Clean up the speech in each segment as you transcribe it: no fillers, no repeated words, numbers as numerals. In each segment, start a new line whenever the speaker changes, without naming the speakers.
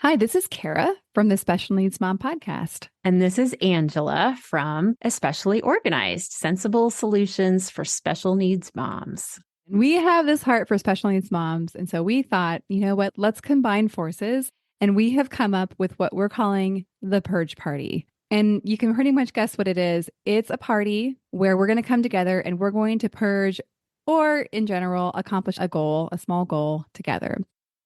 Hi, this is Kara from the Special Needs Mom podcast.
And this is Angela from Especially Organized, Sensible Solutions for Special Needs Moms.
We have this heart for special needs moms. And so we thought, you know what, let's combine forces. And we have come up with what we're calling the Purge Party. And you can pretty much guess what it is. It's a party where we're going to come together and we're going to purge, or in general, accomplish a goal, a small goal together.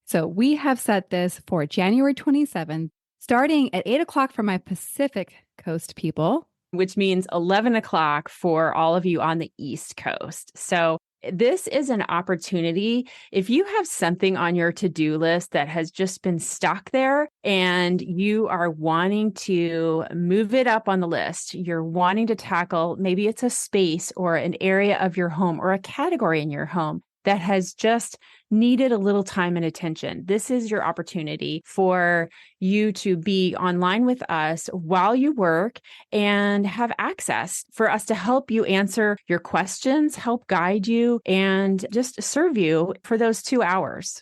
So we have set this for January 27th, starting at 8 o'clock for my Pacific Coast people.
Which means 11 o'clock for all of you on the East Coast. So this is an opportunity. If you have something on your to-do list that has just been stuck there and you are wanting to move it up on the list, you're wanting to tackle, maybe it's a space or an area of your home or a category in your home that has just needed a little time and attention. This is your opportunity for you to be online with us while you work and have access for us to help you answer your questions, help guide you, and just serve you for those 2 hours.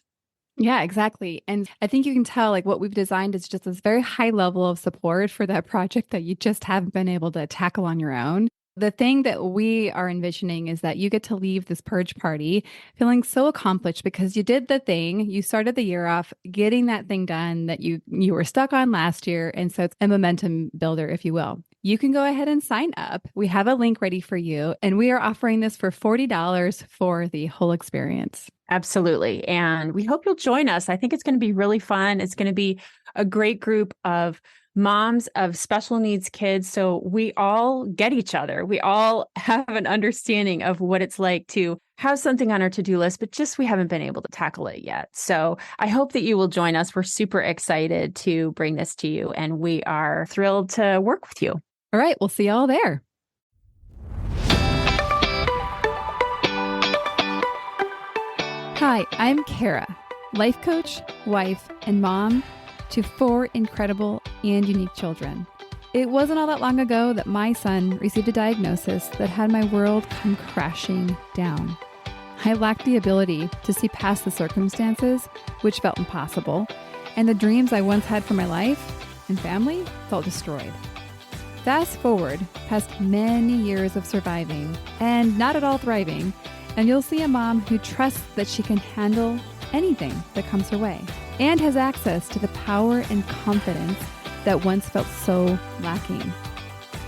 Yeah, exactly. And I think you can tell like what we've designed is just this very high level of support for that project that you just haven't been able to tackle on your own. The thing that we are envisioning is that you get to leave this purge party feeling so accomplished because you did the thing. You started the year off getting that thing done that you were stuck on last year. And so it's a momentum builder, if you will. You can go ahead and sign up. We have a link ready for you. And we are offering this for $40 for the whole experience.
Absolutely. And we hope you'll join us. I think it's going to be really fun. It's going to be a great group of moms of special needs kids. So we all get each other. We all have an understanding of what it's like to have something on our to-do list, but just we haven't been able to tackle it yet. So I hope that you will join us. We're super excited to bring this to you, and we are thrilled to work with you.
All right. We'll see you all there. Hi, I'm Kara, life coach, wife, and mom to 4 incredible and unique children. It wasn't all that long ago that my son received a diagnosis that had my world come crashing down. I lacked the ability to see past the circumstances, which felt impossible, and the dreams I once had for my life and family felt destroyed. Fast forward past many years of surviving and not at all thriving, and you'll see a mom who trusts that she can handle anything that comes her way and has access to the power and confidence that once felt so lacking.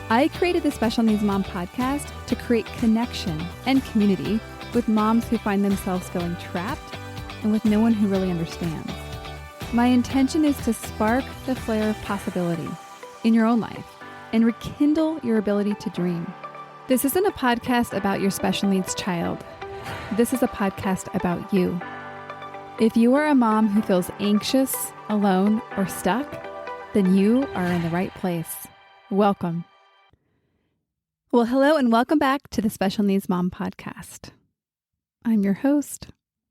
I created the Special Needs Mom podcast to create connection and community with moms who find themselves feeling trapped and with no one who really understands. My intention is to spark the flare of possibility in your own life and rekindle your ability to dream. This isn't a podcast about your special needs child. This is a podcast about you. If you are a mom who feels anxious, alone, or stuck, then you are in the right place. Welcome. Well, hello and welcome back to the Special Needs Mom podcast. I'm your host,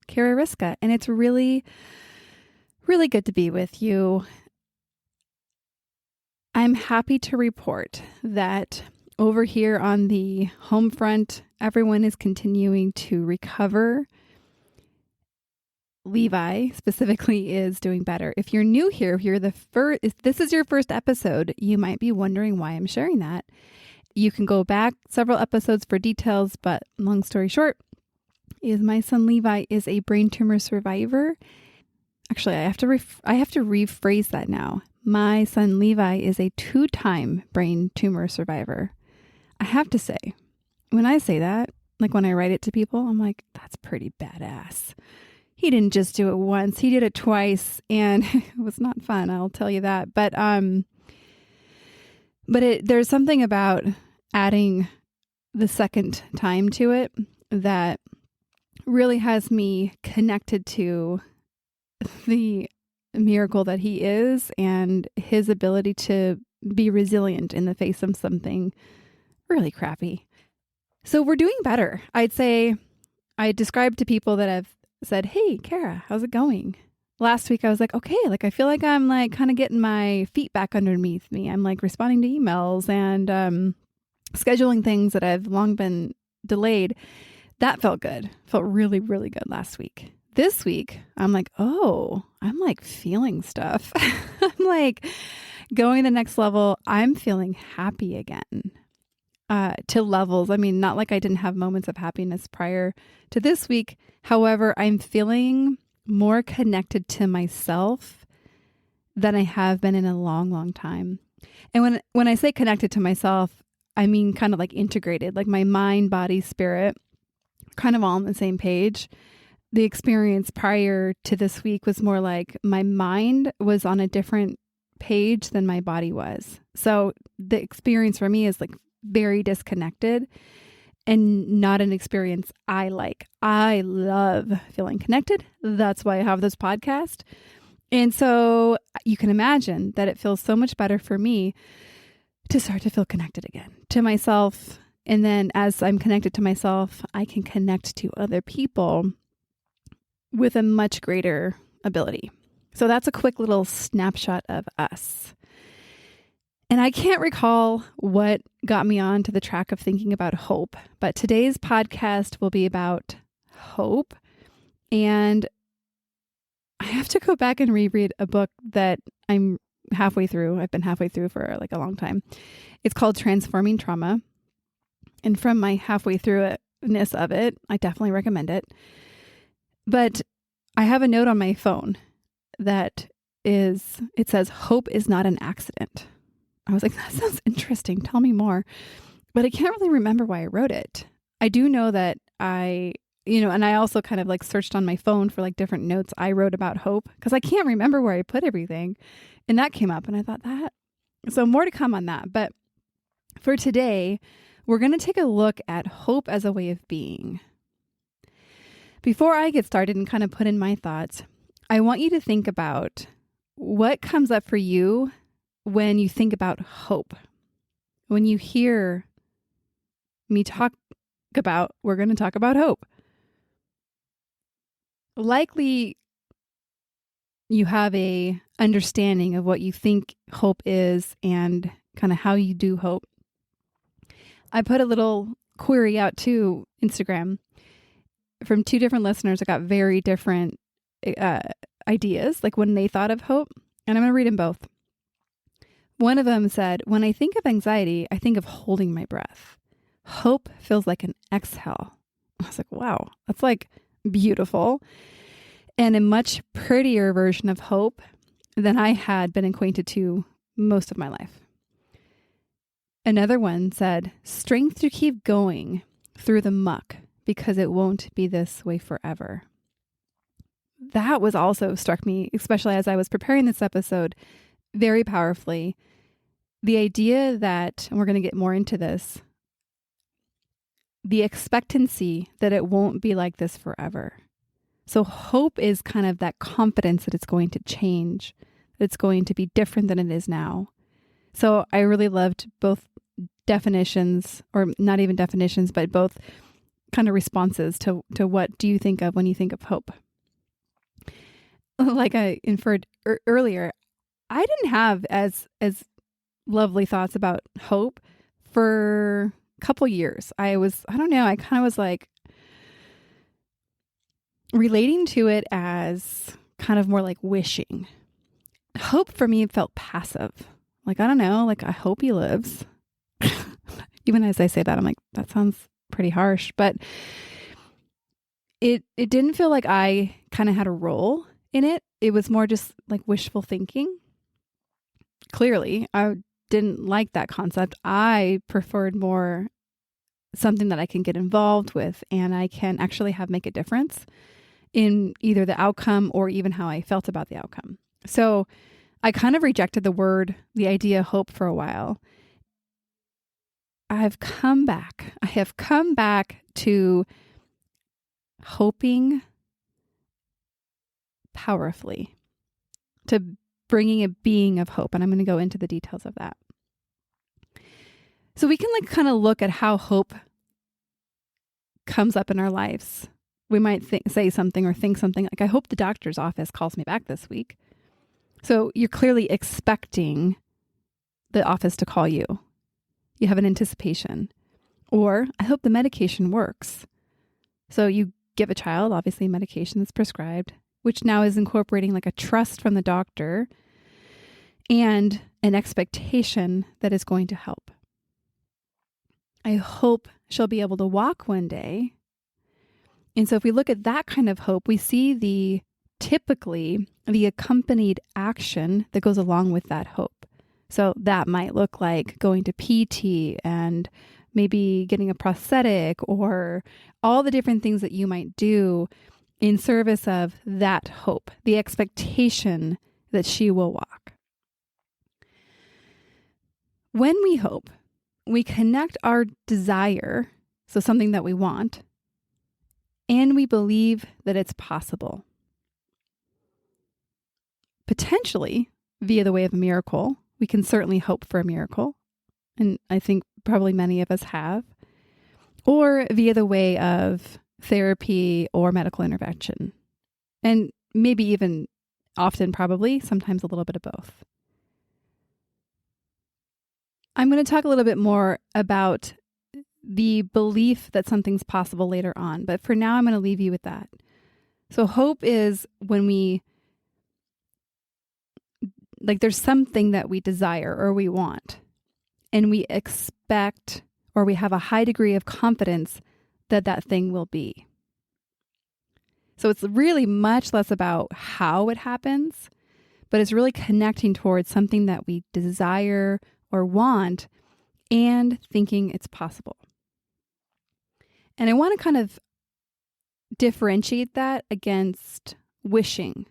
Kara Riska, and it's really, really good to be with you. I'm happy to report that over here on the home front, everyone is continuing to recover. Levi specifically is doing better. If you're new here, if this is your first episode, you might be wondering why I'm sharing that. You can go back several episodes for details, but long story short, is my son Levi is a brain tumor survivor. Actually, I have to rephrase that now. My son Levi is a 2-time brain tumor survivor. I have to say, when I say that, like when I write it to people, I'm like, that's pretty badass. He didn't just do it once, he did it twice, and it was not fun, I'll tell you that. But there's something about adding the second time to it that really has me connected to the miracle that he is and his ability to be resilient in the face of something really crappy. So we're doing better. I'd say I described to people that have said, "Hey, Kara, how's it going?" Last week I was like, okay, like I feel like I'm like kind of getting my feet back underneath me. I'm like responding to emails and scheduling things that have long been delayed. That felt good. Felt really, really good last week. this week, I'm like, oh, I'm like feeling stuff. I'm like going the next level. I'm feeling happy again. To levels. I mean, not like I didn't have moments of happiness prior to this week. However, I'm feeling more connected to myself than I have been in a long, long time. And when I say connected to myself, I mean kind of like integrated, like my mind, body, spirit, kind of all on the same page. The experience prior to this week was more like my mind was on a different page than my body was. So the experience for me is like very disconnected and not an experience I like. I love feeling connected. That's why I have this podcast. And so you can imagine that it feels so much better for me to start to feel connected again to myself. And then as I'm connected to myself, I can connect to other people with a much greater ability. So that's a quick little snapshot of us. And I can't recall what got me onto the track of thinking about hope, but today's podcast will be about hope. And I have to go back and reread a book that I'm halfway through. I've been halfway through for like a long time. It's called Transforming Trauma. And from my halfway through-ness of it, I definitely recommend it. But I have a note on my phone it says, hope is not an accident. I was like, that sounds interesting. Tell me more. But I can't really remember why I wrote it. I do know that and I also kind of like searched on my phone for like different notes I wrote about hope because I can't remember where I put everything. And that came up and I thought so more to come on that. But for today, we're going to take a look at hope as a way of being. Before I get started and kind of put in my thoughts, I want you to think about what comes up for you when you think about hope. When you hear me we're going to talk about hope. Likely you have a understanding of what you think hope is and kind of how you do hope. I put a little query out to Instagram from 2 different listeners. I got very different ideas, like when they thought of hope, and I'm going to read them both. One of them said, when I think of anxiety, I think of holding my breath. Hope feels like an exhale. I was like, wow, that's like beautiful and a much prettier version of hope than I had been acquainted to most of my life. Another one said, strength to keep going through the muck because it won't be this way forever. That was also struck me, especially as I was preparing this episode, very powerfully. The idea that, and we're going to get more into this, the expectancy that it won't be like this forever. So hope is kind of that confidence that it's going to change, that it's going to be different than it is now. So I really loved both definitions, or not even definitions, but both kind of responses to what do you think of when you think of hope. Like I inferred earlier, I didn't have as lovely thoughts about hope for a couple years. I kind of was like relating to it as kind of more like wishing. Hope for me felt passive. Like, I don't know, like I hope he lives. Even as I say that, I'm like, that sounds pretty harsh, but it didn't feel like I kind of had a role in it. It was more just like wishful thinking. Clearly, I didn't like that concept. I preferred more something that I can get involved with and I can actually make a difference in either the outcome or even how I felt about the outcome. So I kind of rejected the idea hope for a while. I have come back to hoping powerfully, to bringing a being of hope. And I'm going to go into the details of that. So we can like kind of look at how hope comes up in our lives. We might say something or think something like, I hope the doctor's office calls me back this week. So you're clearly expecting the office to call you. You have an anticipation. Or I hope the medication works. So you give a child, obviously medication that's prescribed, which now is incorporating like a trust from the doctor and an expectation that is going to help. I hope she'll be able to walk one day. And so if we look at that kind of hope, we see typically the accompanied action that goes along with that hope. So that might look like going to PT and maybe getting a prosthetic or all the different things that you might do in service of that hope, the expectation that she will walk. When we hope, we connect our desire, so something that we want, and we believe that it's possible. Potentially via the way of a miracle. We can certainly hope for a miracle, and I think probably many of us have, or via the way of therapy or medical intervention, and maybe even often, probably, sometimes a little bit of both. I'm going to talk a little bit more about the belief that something's possible later on, but for now I'm going to leave you with that. So hope is when there's something that we desire or we want, and we expect or we have a high degree of confidence that that thing will be. So it's really much less about how it happens, but it's really connecting towards something that we desire or want and thinking it's possible. And I want to kind of differentiate that against wishing.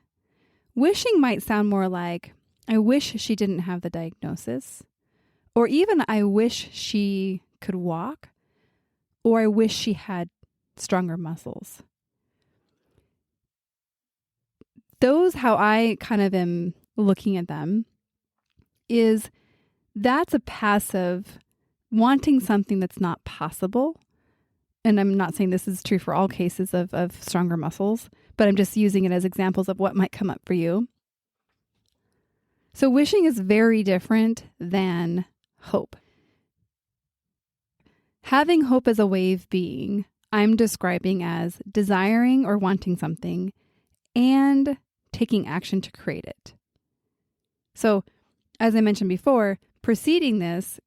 Wishing might sound more like, I wish she didn't have the diagnosis, or even I wish she could walk, or I wish she had stronger muscles. Those, how I kind of am looking at them, is that's a passive wanting something that's not possible. And I'm not saying this is true for all cases of stronger muscles, but I'm just using it as examples of what might come up for you. So wishing is very different than hope. Having hope as a way of being, I'm describing as desiring or wanting something and taking action to create it. So, as I mentioned before, preceding this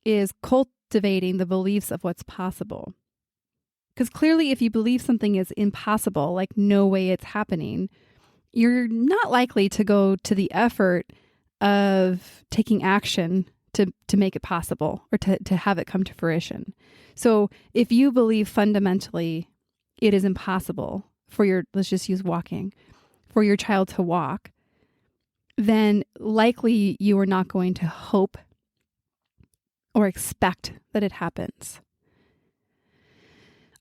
is cultivating the beliefs of what's possible. Because clearly, if you believe something is impossible, like no way it's happening, you're not likely to go to the effort of taking action to make it possible or to have it come to fruition. So if you believe fundamentally it is impossible for let's just use walking, for your child to walk, then likely you are not going to hope or expect that it happens.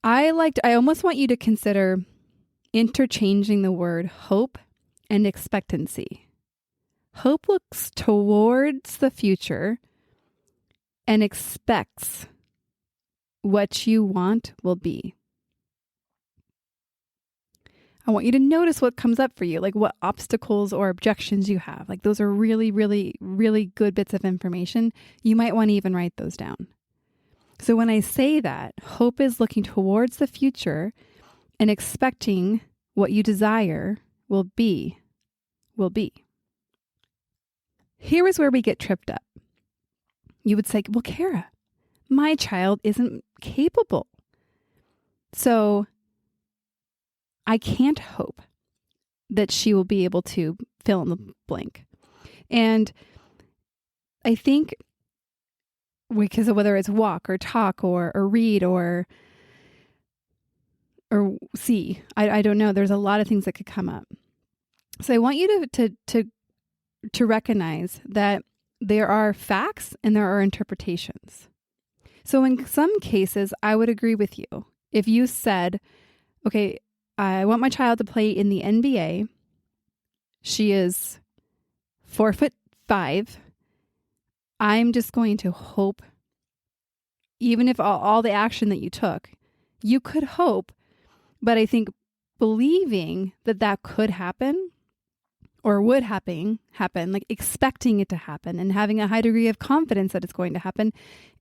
I almost want you to consider interchanging the word hope and expectancy. Hope looks towards the future and expects what you want will be. I want you to notice what comes up for you, like what obstacles or objections you have. Like those are really, really, really good bits of information. You might want to even write those down. So when I say that, hope is looking towards the future and expecting what you desire will be. Here is where we get tripped up. You would say, well, Kara, my child isn't capable. So I can't hope that she will be able to fill in the blank. And I think because of whether it's walk or talk or read or see, I don't know. There's a lot of things that could come up. So I want you to recognize that there are facts and there are interpretations. So in some cases, I would agree with you. If you said, okay, I want my child to play in the NBA. She is 4'5". I'm just going to hope, even if all the action that you took, you could hope, but I think believing that could happen or would happen, like expecting it to happen and having a high degree of confidence that it's going to happen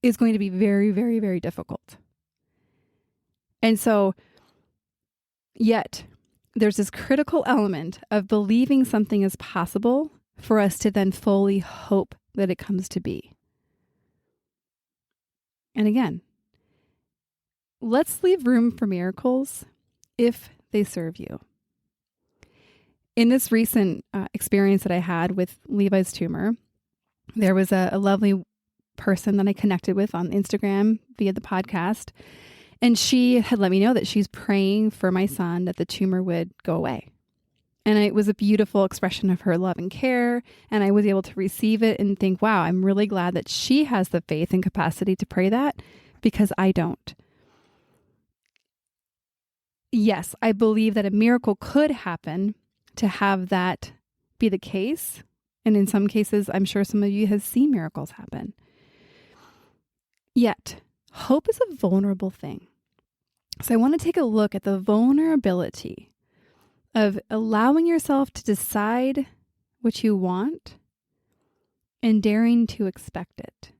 is going to be very, very, very difficult. And so Yet, there's this critical element of believing something is possible for us to then fully hope that it comes to be. And again, let's leave room for miracles if they serve you. In this recent experience that I had with Levi's tumor, there was a lovely person that I connected with on Instagram via the podcast. And she had let me know that she's praying for my son that the tumor would go away. And it was a beautiful expression of her love and care. And I was able to receive it and think, wow, I'm really glad that she has the faith and capacity to pray that, because I don't. Yes, I believe that a miracle could happen to have that be the case. And in some cases, I'm sure some of you have seen miracles happen. Yet, hope is a vulnerable thing. So I want to take a look at the vulnerability of allowing yourself to decide what you want and daring to expect it.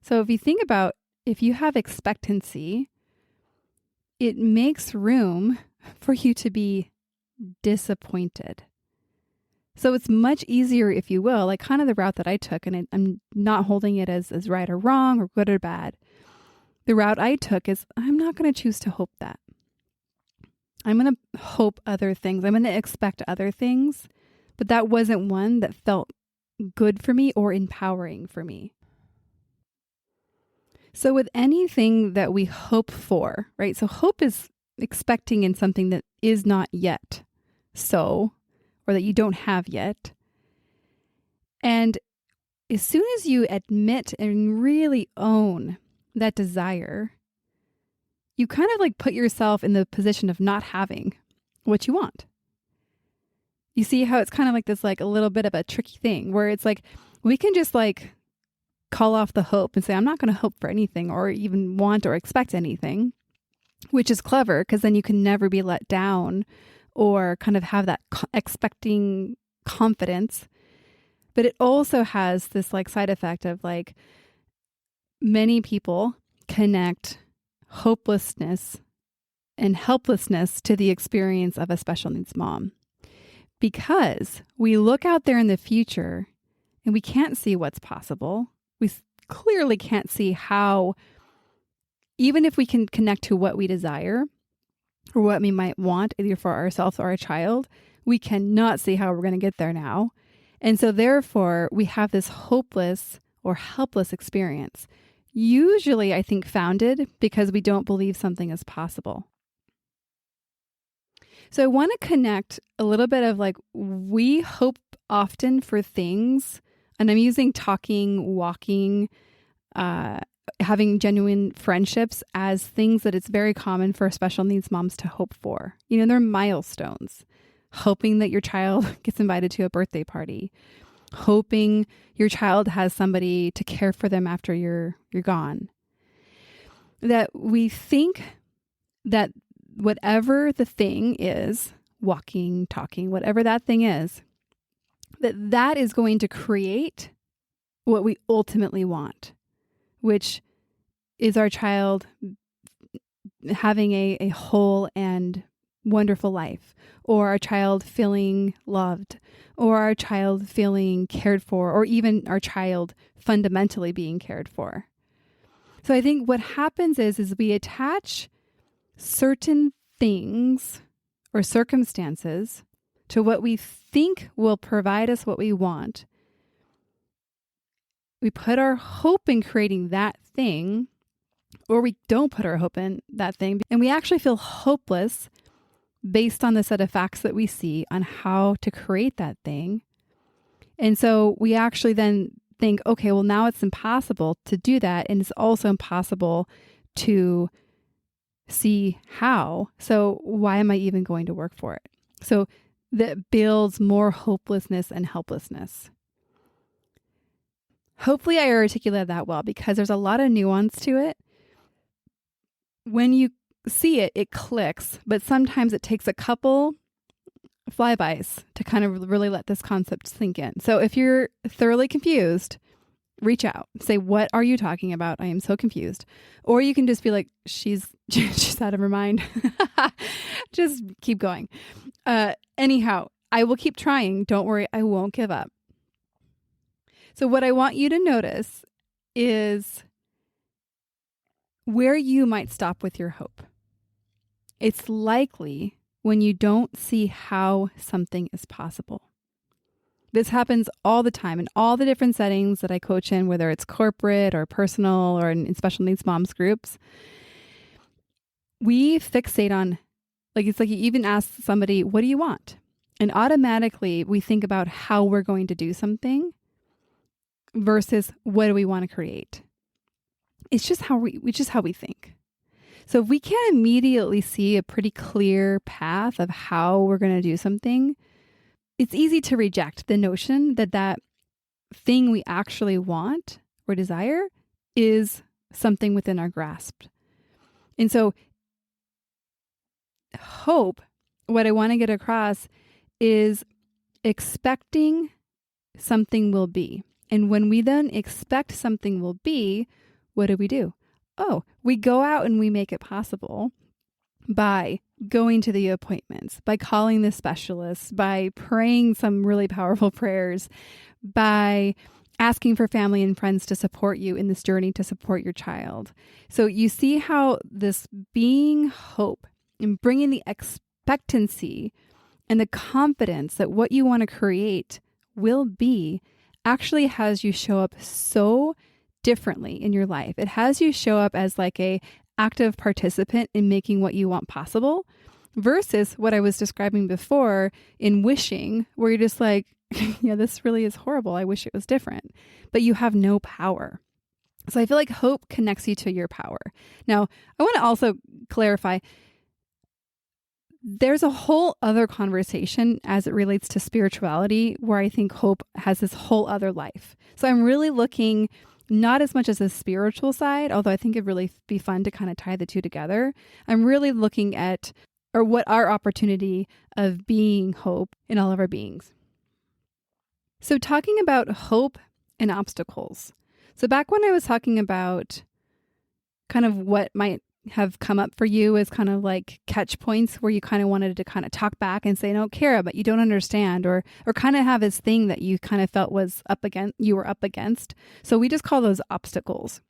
So if you think about, if you have expectancy, it makes room for you to be disappointed. So it's much easier, if you will, like kind of the route that I took, and I'm not holding it as right or wrong or good or bad. The route I took is I'm not going to choose to hope that. I'm going to hope other things. I'm going to expect other things, but that wasn't one that felt good for me or empowering for me. So with anything that we hope for, right? So hope is expecting in something that is not yet so, or that you don't have yet. And as soon as you admit and really own that desire, you kind of like put yourself in the position of not having what you want. You see how it's kind of like this, like a little bit of a tricky thing where it's like, we can just like call off the hope and say, I'm not going to hope for anything or even want or expect anything, which is clever because then you can never be let down or kind of have that expecting confidence. But it also has this like side effect of like many people connect hopelessness and helplessness to the experience of a special needs mom, because we look out there in the future and we can't see what's possible. We clearly can't see how, even if we can connect to what we desire or what we might want either for ourselves or our child, we cannot see how we're going to get there now. And so therefore we have this hopeless or helpless experience, usually I think founded because we don't believe something is possible. So I want to connect a little bit of like, we hope often for things, and I'm using talking, walking, having genuine friendships as things that it's very common for special needs moms to hope for. You know, they're milestones. Hoping that your child gets invited to a birthday party, hoping your child has somebody to care for them after you're gone. That we think that whatever the thing is, walking, talking, whatever that thing is, that is going to create what we ultimately want, which is our child having a whole and wonderful life, or our child feeling loved, or our child feeling cared for, or even our child fundamentally being cared for. So I think what happens is we attach certain things or circumstances to what we think will provide us what we want. We put our hope in creating that thing, or we don't put our hope in that thing, and we actually feel hopeless based on the set of facts that we see on how to create that thing. And so we actually then think, okay, well, now it's impossible to do that. And it's also impossible to see how. So why am I even going to work for it? So that builds more hopelessness and helplessness. Hopefully I articulated that well, because there's a lot of nuance to it. When you see it, it clicks, but sometimes it takes a couple flybys to kind of really let this concept sink in. So if you're thoroughly confused, reach out, say, what are you talking about? I am so confused. Or you can just be like, she's out of her mind. Just keep going. Anyhow, I will keep trying. Don't worry. I won't give up. So what I want you to notice is where you might stop with your hope. It's likely when you don't see how something is possible. This happens all the time in all the different settings that I coach in, whether it's corporate or personal or in special needs moms groups. We fixate on, it's like you even ask somebody, what do you want? And automatically we think about how we're going to do something versus what do we want to create. It's just how we think. So if we can't immediately see a pretty clear path of how we're going to do something, it's easy to reject the notion that that thing we actually want or desire is something within our grasp. And so hope, what I want to get across is expecting something will be. And when we then expect something will be, what do? Oh, we go out and we make it possible by going to the appointments, by calling the specialists, by praying some really powerful prayers, by asking for family and friends to support you in this journey to support your child. So you see how this being hope and bringing the expectancy and the confidence that what you want to create will be actually has you show up so differently in your life. It has you show up as like a active participant in making what you want possible versus what I was describing before in wishing, where you're just like, yeah, this really is horrible. I wish it was different, but you have no power. So I feel like hope connects you to your power. Now, I want to also clarify, there's a whole other conversation as it relates to spirituality where I think hope has this whole other life. So I'm really looking not as much as the spiritual side, although I think it'd really be fun to kind of tie the two together. I'm really looking at, or what our opportunity of being hope in all of our beings. So talking about hope and obstacles. So back when I was talking about kind of what might have come up for you as kind of like catch points where you kind of wanted to kind of talk back and say, no, Kara, but you don't understand, or kind of have this thing that you kind of felt was you were up against. So we just call those obstacles.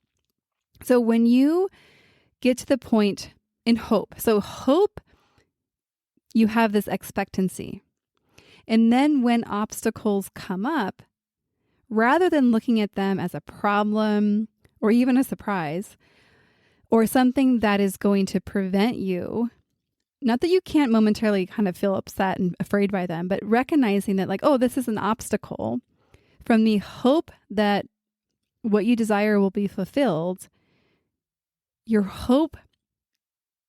So when you get to the point in hope, so hope, you have this expectancy. And then when obstacles come up, rather than looking at them as a problem or even a surprise, or something that is going to prevent you, not that you can't momentarily kind of feel upset and afraid by them, but recognizing that like, oh, this is an obstacle, from the hope that what you desire will be fulfilled, your hope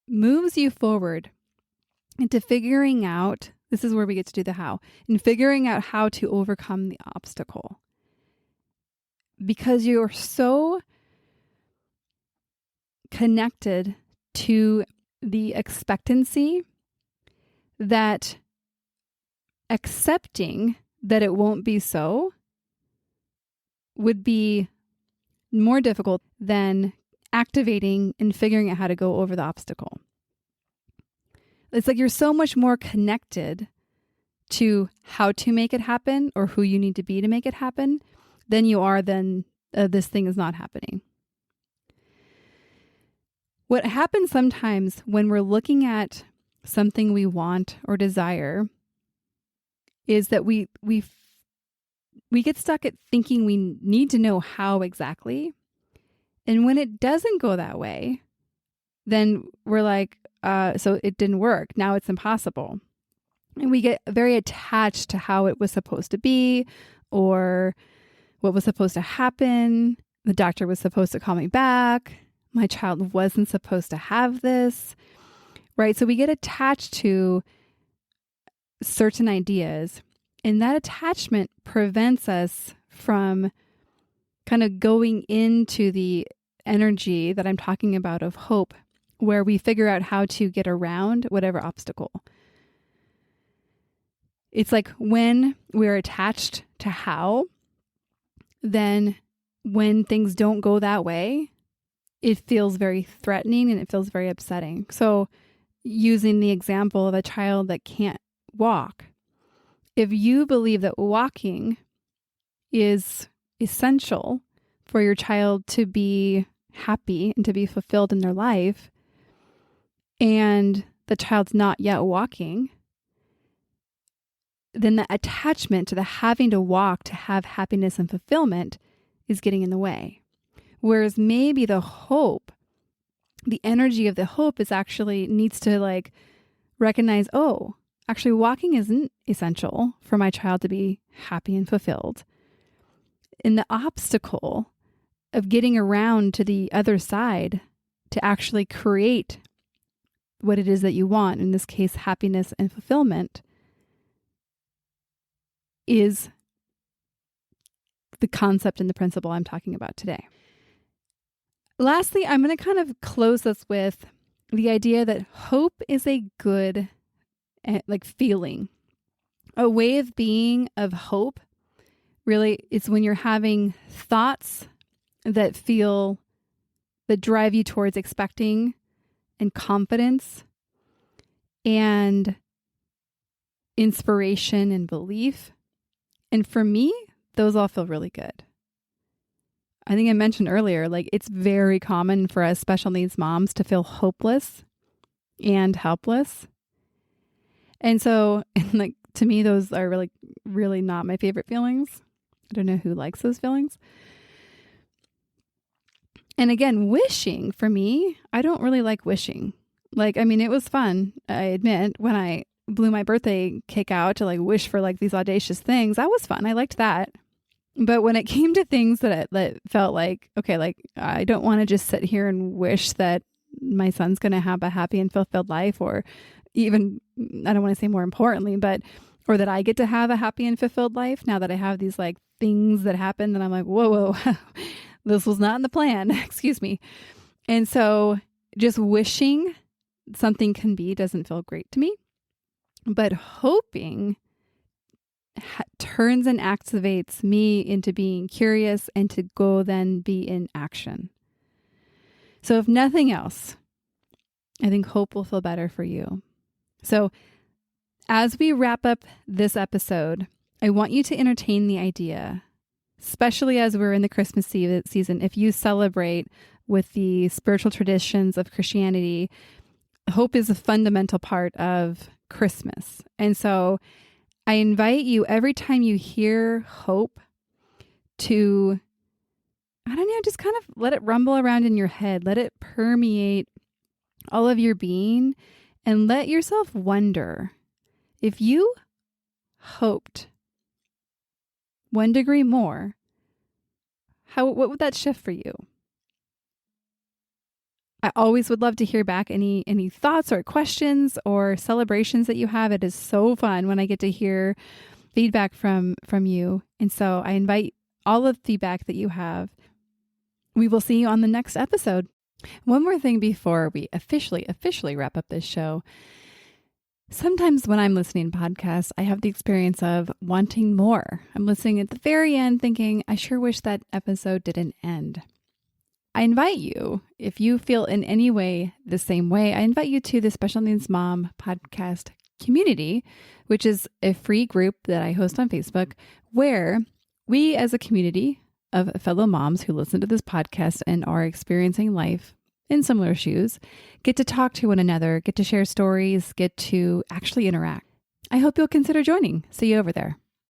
moves you forward into figuring out, this is where we get to do the how, and figuring out how to overcome the obstacle. Because you're so connected to the expectancy that accepting that it won't be so would be more difficult than activating and figuring out how to go over the obstacle. It's like you're so much more connected to how to make it happen or who you need to be to make it happen than you are then this thing is not happening. What happens sometimes when we're looking at something we want or desire is that we get stuck at thinking we need to know how exactly. And when it doesn't go that way, then we're like, so it didn't work. Now it's impossible. And we get very attached to how it was supposed to be or what was supposed to happen. The doctor was supposed to call me back. My child wasn't supposed to have this, right? So we get attached to certain ideas, and that attachment prevents us from kind of going into the energy that I'm talking about of hope, where we figure out how to get around whatever obstacle. It's like when we're attached to how, then when things don't go that way, it feels very threatening and it feels very upsetting. So using the example of a child that can't walk, if you believe that walking is essential for your child to be happy and to be fulfilled in their life, and the child's not yet walking, then the attachment to the having to walk to have happiness and fulfillment is getting in the way. Whereas maybe the hope, the energy of the hope is actually needs to like recognize, oh, actually walking isn't essential for my child to be happy and fulfilled. And the obstacle of getting around to the other side to actually create what it is that you want, in this case, happiness and fulfillment, is the concept and the principle I'm talking about today. Lastly, I'm going to kind of close this with the idea that hope is a good feeling. A way of being of hope really is when you're having thoughts that drive you towards expecting and confidence and inspiration and belief. And for me, those all feel really good. I think I mentioned earlier, like it's very common for us special needs moms to feel hopeless and helpless. And so, like, to me, those are really, really not my favorite feelings. I don't know who likes those feelings. And again, wishing for me, I don't really like wishing. Like, I mean, it was fun, I admit, when I blew my birthday cake out to like wish for like these audacious things. That was fun. I liked that. But when it came to things that felt like, okay, like I don't want to just sit here and wish that my son's going to have a happy and fulfilled life, or even, I don't want to say more importantly, or that I get to have a happy and fulfilled life now that I have these like things that happen and I'm like, whoa, this was not in the plan. Excuse me. And so just wishing something can be doesn't feel great to me. But hoping turns and activates me into being curious and to go then be in action. So if nothing else, I think hope will feel better for you. So as we wrap up this episode, I want you to entertain the idea, especially as we're in the Christmas season, if you celebrate with the spiritual traditions of Christianity, hope is a fundamental part of Christmas. And so I invite you every time you hear hope to, I don't know, just kind of let it rumble around in your head. Let it permeate all of your being and let yourself wonder if you hoped 1 degree more, what would that shift for you? I always would love to hear back any thoughts or questions or celebrations that you have. It is so fun when I get to hear feedback from you. And so I invite all of the feedback that you have. We will see you on the next episode. One more thing before we officially wrap up this show. Sometimes when I'm listening to podcasts, I have the experience of wanting more. I'm listening at the very end thinking, I sure wish that episode didn't end. I invite you, if you feel in any way the same way, I invite you to the Special Needs Mom podcast community, which is a free group that I host on Facebook, where we as a community of fellow moms who listen to this podcast and are experiencing life in similar shoes, get to talk to one another, get to share stories, get to actually interact. I hope you'll consider joining. See you over there.